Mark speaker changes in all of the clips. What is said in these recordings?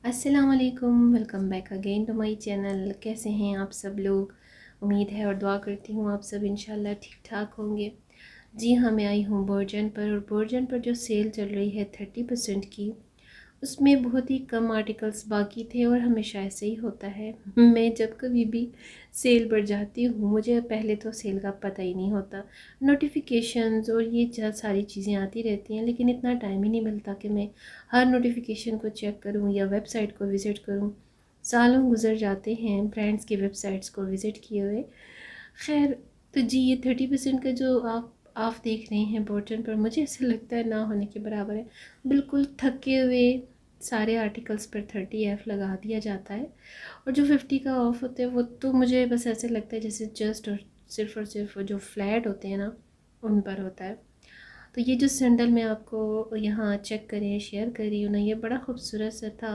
Speaker 1: अस्सलाम वालेकुम, welcome back again to my channel. कैसे हैं आप सब लोग? उम्मीद है और दुआ करती हूँ आप सब इंशाल्लाह ठीक ठाक होंगे। जी हाँ, मैं आई हूँ बर्जन पर, और बर्जन पर जो सेल चल रही है 30% की, उसमें बहुत ही कम आर्टिकल्स बाकी थे। और हमेशा ऐसे ही होता है, मैं जब कभी भी सेल पर जाती हूँ मुझे पहले तो सेल का पता ही नहीं होता। नोटिफिकेशंस और ये सारी चीज़ें आती रहती हैं, लेकिन इतना टाइम ही नहीं मिलता कि मैं हर नोटिफिकेशन को चेक करूँ या वेबसाइट को विज़िट करूँ। सालों गुजर जाते हैं ब्रांड्स की वेबसाइट्स को विज़िट किए हुए। खैर, तो जी ये 30% का जो आप देख रहे हैं बॉटन पर, मुझे ऐसा लगता है ना होने के बराबर है। बिल्कुल थके हुए सारे आर्टिकल्स पर 30F लगा दिया जाता है, और जो 50 का ऑफ होता है वो तो मुझे बस ऐसे लगता है जैसे जस्ट और सिर्फ वो जो फ्लैट होते हैं ना, उन पर होता है। तो ये जो सैंडल मैं आपको यहाँ चेक करें शेयर कर रही हूँ ना, ये बड़ा खूबसूरत सा था,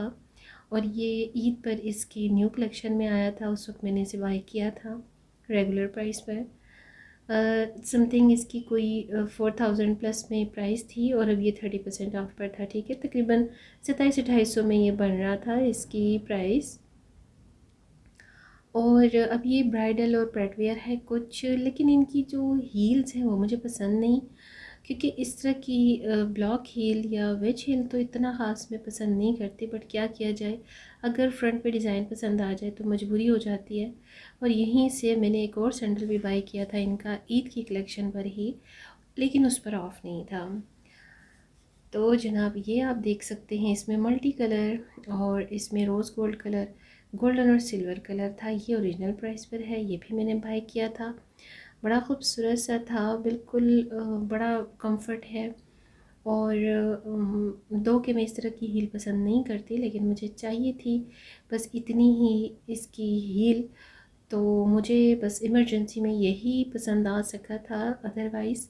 Speaker 1: और ये ईद पर इसकी न्यू कलेक्शन में आया था। उस वक्त मैंने इसे बाय किया था रेगुलर प्राइस पर। समथिंग इसकी कोई 4000 प्लस में प्राइस थी, और अब ये 30% ऑफ पर था। ठीक है, तकरीबन 2700-2800 में ये बन रहा था इसकी प्राइस। और अब ये ब्राइडल और प्रेटवेयर है कुछ, लेकिन इनकी जो हील्स हैं वो मुझे पसंद नहीं, क्योंकि इस तरह की ब्लॉक हील या वेज हील तो इतना ख़ास मैं पसंद नहीं करती। बट क्या किया जाए, अगर फ्रंट पे डिज़ाइन पसंद आ जाए तो मजबूरी हो जाती है। और यहीं से मैंने एक और सैंडल भी बाय किया था इनका ईद की कलेक्शन पर ही, लेकिन उस पर ऑफ़ नहीं था। तो जनाब ये आप देख सकते हैं, इसमें मल्टी कलर और इसमें रोज़ गोल्ड कलर, गोल्डन और सिल्वर कलर था। ये ओरिजिनल प्राइस पर है, ये भी मैंने बाय किया था। बड़ा खूबसूरत सा था, बिल्कुल बड़ा कंफर्ट है। और दो कि मैं इस तरह की हील पसंद नहीं करती, लेकिन मुझे चाहिए थी बस इतनी ही इसकी हील। तो मुझे बस इमरजेंसी में यही पसंद आ सका था। अदरवाइज़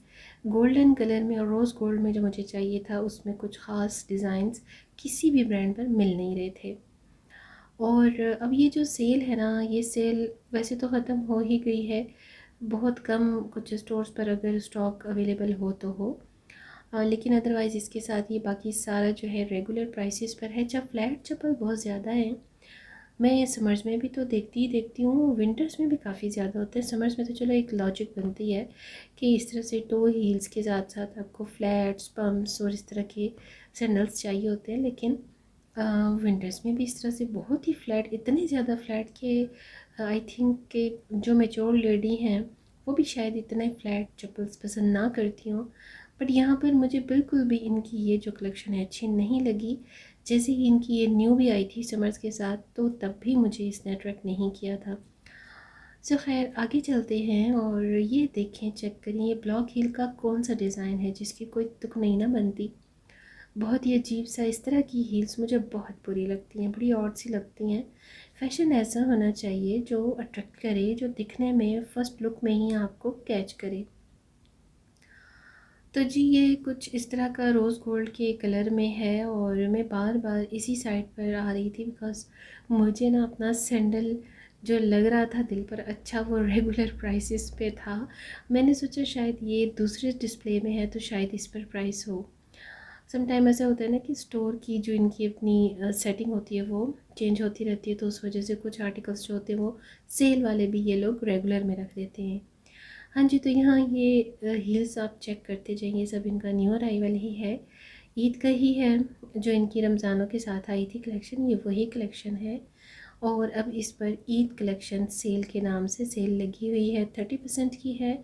Speaker 1: गोल्डन कलर में और रोज़ गोल्ड में जो मुझे चाहिए था, उसमें कुछ ख़ास डिज़ाइंस किसी भी ब्रांड पर मिल नहीं रहे थे। और अब ये जो सेल है ना, ये सेल वैसे तो ख़त्म हो ही गई है। बहुत कम कुछ स्टोर्स पर अगर स्टॉक अवेलेबल हो तो हो, लेकिन अदरवाइज़ इसके साथ ये बाकी सारा जो है रेगुलर प्राइसेस पर है। जब फ्लैट चप्पल बहुत ज़्यादा है, मैं समर्स में भी तो देखती ही देखती हूँ, विंटर्स में भी काफ़ी ज़्यादा होते हैं। समर्स में तो चलो एक लॉजिक बनती है कि इस तरह से टो हील्स के साथ साथ आपको फ्लैट्स पम्प्स और इस तरह के सैंडल्स चाहिए होते हैं, लेकिन विंटर्स में भी इस तरह से बहुत ही फ्लैट, इतने ज़्यादा फ्लैट के आई थिंक कि जो मेच्योर लेडी हैं वो भी शायद इतने फ्लैट चप्पल्स पसंद ना करती हों। बट यहाँ पर मुझे बिल्कुल भी इनकी ये जो कलेक्शन है अच्छी नहीं लगी। जैसे ही इनकी ये न्यू भी आई थी समर्स के साथ, तो तब भी मुझे इसने अट्रैक्ट नहीं किया था। सो खैर आगे चलते हैं, और ये देखें, चेक करें, ये ब्लॉक हील का कौन सा डिज़ाइन है जिसकी कोई तुक नहीं ना बनती। बहुत ही अजीब सा, इस तरह की हील्स मुझे बहुत बुरी लगती हैं, बड़ी ऑड सी लगती हैं। फैशन ऐसा होना चाहिए जो अट्रैक्ट करे, जो दिखने में फ़र्स्ट लुक में ही आपको कैच करे। तो जी ये कुछ इस तरह का रोज़ गोल्ड के कलर में है, और मैं बार बार इसी साइड पर आ रही थी बिकॉज़ मुझे ना अपना सैंडल जो लग रहा था दिल पर अच्छा, वो रेगुलर प्राइसेस पे था। मैंने सोचा शायद ये दूसरे डिस्प्ले में है तो शायद इस पर प्राइस हो। सम टाइम ऐसा होता है ना कि स्टोर की जो इनकी अपनी सेटिंग होती है वो चेंज होती रहती है, तो उस वजह से कुछ आर्टिकल्स जो होते हैं वो सेल वाले भी ये लोग रेगुलर में रख देते हैं। हाँ जी, तो यहाँ ये हील्स आप चेक करते जाइए, ये सब इनका न्यू अराइवल ही है, ईद का ही है। जो इनकी रमज़ानों के साथ आई थी कलेक्शन, ये वही कलेक्शन है। और अब इस पर ईद कलेक्शन सेल के नाम से सेल लगी हुई है, 30% की है।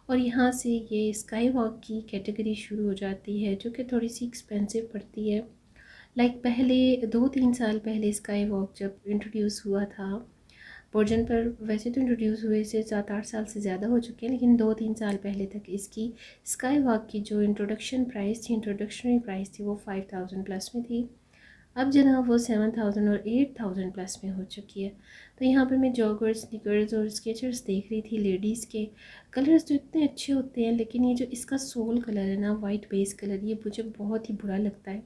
Speaker 1: और यहाँ से ये स्काई वॉक की कैटेगरी शुरू हो जाती है, जो कि थोड़ी सी एक्सपेंसिव पड़ती है। लाइक पहले 2-3 साल पहले स्काई वॉक जब इंट्रोड्यूस हुआ था वर्जन पर, वैसे तो इंट्रोड्यूस हुए से 7-8 साल से ज़्यादा हो चुके हैं, लेकिन 2-3 साल पहले तक इसकी स्काई वॉक की जो इंट्रोडक्शनरी प्राइस थी वो 5000 प्लस में थी। अब जनाब वो 7000 और 8000 प्लस में हो चुकी है। तो यहाँ पर मैं जॉगर्स, स्नीकर्स और स्केचर्स देख रही थी लेडीज़ के। कलर्स तो इतने अच्छे होते हैं, लेकिन ये जो इसका सोल कलर है ना, वाइट बेस कलर, ये मुझे बहुत ही बुरा लगता है।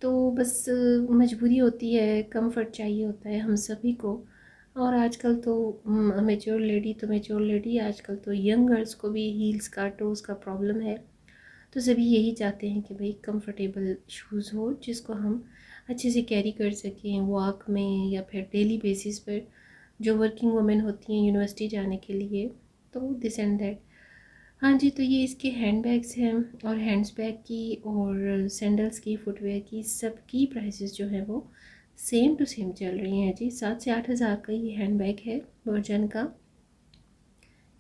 Speaker 1: तो बस मजबूरी होती है, कंफर्ट चाहिए होता है हम सभी को। और आजकल तो मेच्योर लेडी, आजकल तो यंग गर्ल्स को भी हील्स का, टोज़ का प्रॉब्लम है। तो सभी यही चाहते हैं कि भाई कंफर्टेबल शूज़ हो जिसको हम अच्छे से कैरी कर सकें वॉक में या फिर डेली बेसिस पर, जो वर्किंग वुमेन होती हैं यूनिवर्सिटी जाने के लिए, तो दिस एंड दैट। हाँ जी, तो ये इसके हैंड बैग्स हैं, और हैंड्स बैग की और सैंडल्स की, फुटवेयर की, सब की प्राइसेस जो है वो सेम टू सेम चल रही हैं जी। 7 से 8 हज़ार का ये हैंड बैग है वर्जन का।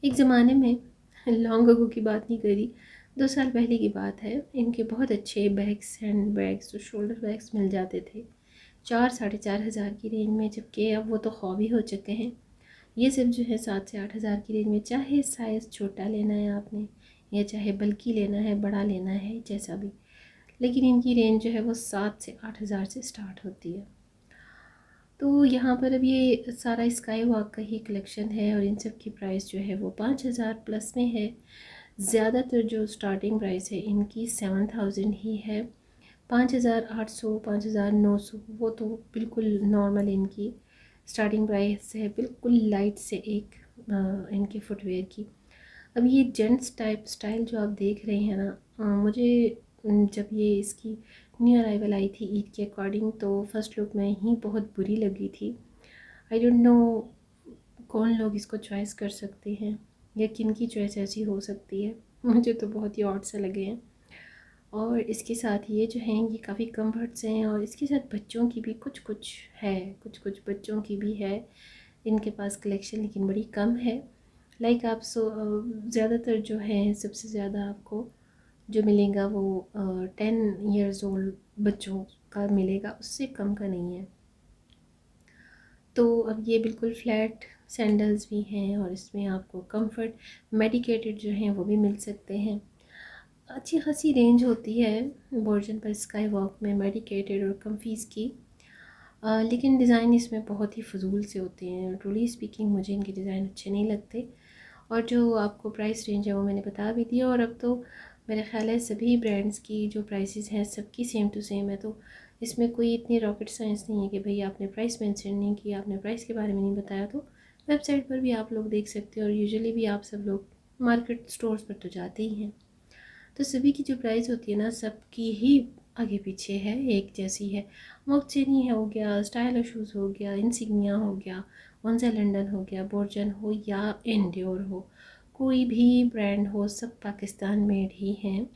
Speaker 1: एक ज़माने में, लॉन्ग अगो की बात नहीं करी, 2 साल पहले की बात है, इनके बहुत अच्छे बैग्स, हैंड बैग्स, जो शोल्डर बैग्स मिल जाते थे 4 से 4.5 हज़ार की रेंज में, जबकि अब वो तो हॉबी हो चुके हैं। ये सब जो है 7 से 8 हज़ार की रेंज में, चाहे साइज़ छोटा लेना है आपने या चाहे बल्कि लेना है, बड़ा लेना है, जैसा भी, लेकिन इनकी रेंज जो है वो 7 से 8 हज़ार से स्टार्ट होती है। तो यहाँ पर अब ये सारा स्काई वॉक का ही कलेक्शन है, और इन सब की प्राइस जो है वो 5 हज़ार प्लस में है। ज़्यादातर जो स्टार्टिंग प्राइस है इनकी 7,000 ही है। 5,800, 5,900 वो तो बिल्कुल नॉर्मल इनकी स्टार्टिंग प्राइस है, बिल्कुल लाइट से एक इनके फुटवेयर की। अब ये जेंट्स टाइप स्टाइल जो आप देख रहे हैं ना, मुझे जब ये इसकी न्यू अराइवल आई थी ईद के अकॉर्डिंग, तो फर्स्ट लुक में ही बहुत बुरी लगी थी। आई डोंट नो कौन लोग इसको चॉइस कर सकते हैं या किन की चॉइस ऐसी हो सकती है, मुझे तो बहुत ही ऑड से लगे हैं। और इसके साथ ये जो हैं ये काफ़ी कम्फर्ट्स हैं, और इसके साथ बच्चों की भी कुछ कुछ है, कुछ कुछ बच्चों की भी है इनके पास कलेक्शन, लेकिन बड़ी कम है। लाइक आप ज़्यादातर जो है, सबसे ज़्यादा आपको जो मिलेगा वो 10 ईयर्स ओल्ड बच्चों का मिलेगा, उससे कम का नहीं है। तो अब ये बिल्कुल फ्लैट सैंडल्स भी हैं, और इसमें आपको कंफर्ट मेडिकेटेड जो हैं वो भी मिल सकते हैं। अच्छी खासी रेंज होती है वर्जन पर स्काई वॉक में मेडिकेटेड और कम्फीज़ की, लेकिन डिज़ाइन इसमें बहुत ही फजूल से होते हैं। ट्रूली स्पीकिंग मुझे इनके डिज़ाइन अच्छे नहीं लगते। और जो आपको प्राइस रेंज है वो मैंने बता भी दिया, और अब तो मेरा ख़्याल है सभी ब्रांड्स की जो प्राइसेस हैं सबकी सेम टू सेम है। तो इसमें कोई इतनी रॉकेट साइंस नहीं है कि भाई आपने प्राइस मेंशन नहीं किया, आपने प्राइस के बारे में नहीं बताया। तो वेबसाइट पर भी आप लोग देख सकते हो, और यूजुअली भी आप सब लोग मार्केट स्टोर्स पर तो जाते ही हैं। तो सभी की जो प्राइस होती है ना, सबकी ही आगे पीछे है, एक जैसी है। मॉकचेनी हो गया, स्टाइलो शूज़ हो गया, इंसिग्निया हो गया, वंजा लंदन हो गया, बोर्जन हो या एंड्योर हो, कोई भी ब्रांड हो, सब पाकिस्तान मेड ही हैं।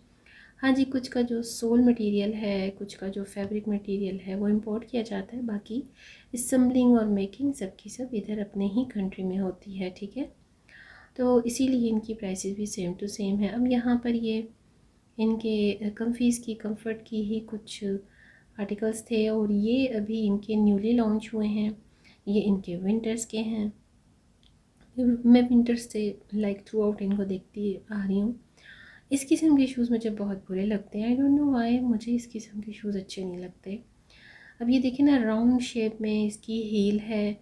Speaker 1: हाँ जी, कुछ का जो सोल मटेरियल है, कुछ का जो फैब्रिक मटेरियल है वो इंपोर्ट किया जाता है, बाकी असम्बलिंग और मेकिंग सब की सब इधर अपने ही कंट्री में होती है, ठीक है। तो इसीलिए इनकी प्राइसेस भी सेम टू सेम है। अब यहाँ पर ये इनके कम्फीज़ की, कंफर्ट की ही कुछ आर्टिकल्स थे, और ये अभी इनके न्यूली लॉन्च हुए हैं। ये इनके विंटर्स के हैं। मैं विंटर्स से लाइक थ्रू आउट इनको देखती आ रही हूँ। इस किस्म के शूज़ मुझे बहुत बुरे लगते हैं, आई डोंट नो वाई, मुझे इस किस्म के शूज़ अच्छे नहीं लगते। अब ये देखिए ना, राउंड शेप में इसकी हील है,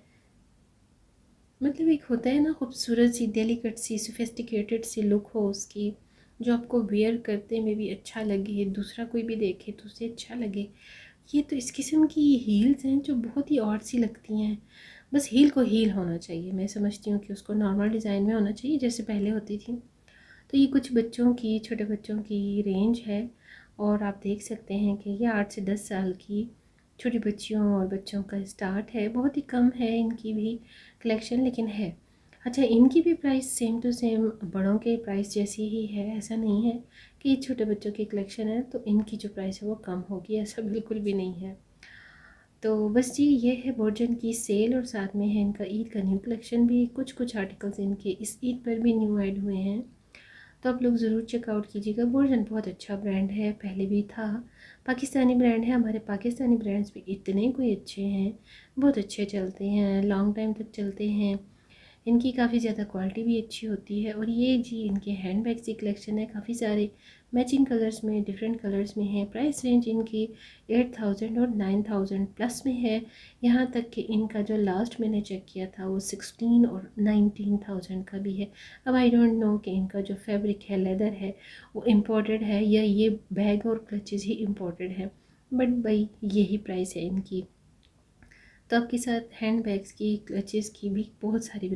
Speaker 1: मतलब एक होता है ना खूबसूरत सी, डेलिकेट सी, सोफिस्टिकेटेड सी लुक हो उसकी, जो आपको वेयर करते में भी अच्छा लगे, दूसरा कोई भी देखे तो उसे अच्छा लगे। ये तो इस किस्म की हील्स हैं जो बहुत ही ऑड सी लगती हैं। बस हील को हील होना चाहिए, मैं समझती हूँ कि उसको नॉर्मल डिज़ाइन में होना चाहिए जैसे पहले होती थी। तो ये कुछ बच्चों की, छोटे बच्चों की रेंज है, और आप देख सकते हैं कि ये 8 से 10 साल की छोटी बच्चियों और बच्चों का स्टार्ट है। बहुत ही कम है इनकी भी कलेक्शन, लेकिन है। अच्छा, इनकी भी प्राइस सेम टू सेम बड़ों के प्राइस जैसी ही है, ऐसा नहीं है कि छोटे बच्चों की कलेक्शन है तो इनकी जो प्राइस है वो कम होगी, ऐसा बिल्कुल भी नहीं है। तो बस जी, ये है बोर्जन की सेल, और साथ में है इनका ईद का न्यू कलेक्शन भी। कुछ कुछ आर्टिकल्स इनके इस ईद पर भी न्यू ऐड हुए हैं, तो आप लोग ज़रूर चेकआउट कीजिएगा। बोर्जन बहुत अच्छा ब्रांड है, पहले भी था, पाकिस्तानी ब्रांड है। हमारे पाकिस्तानी ब्रांड्स भी इतने कोई अच्छे हैं, बहुत अच्छे चलते हैं, लॉन्ग टाइम तक चलते हैं। इनकी काफ़ी ज़्यादा क्वालिटी भी अच्छी होती है। और ये जी इनके हैंड बैग्स की कलेक्शन है, काफ़ी सारे मैचिंग कलर्स में, डिफरेंट कलर्स में है। प्राइस रेंज इनकी 8,000 और 9,000 प्लस में है। यहाँ तक कि इनका जो लास्ट मैंने चेक किया था वो 16 और 19,000 का भी है। अब आई डोंट नो कि इनका जो फैब्रिक है, लेदर है, वो इम्पोर्टेड है या ये बैग और क्लचेज़ ही इम्पोर्टेड है, बट भाई यही प्राइस है इनकी। तो आपके साथ हैंड बैग्स की, क्लचेज़ की भी बहुत सारी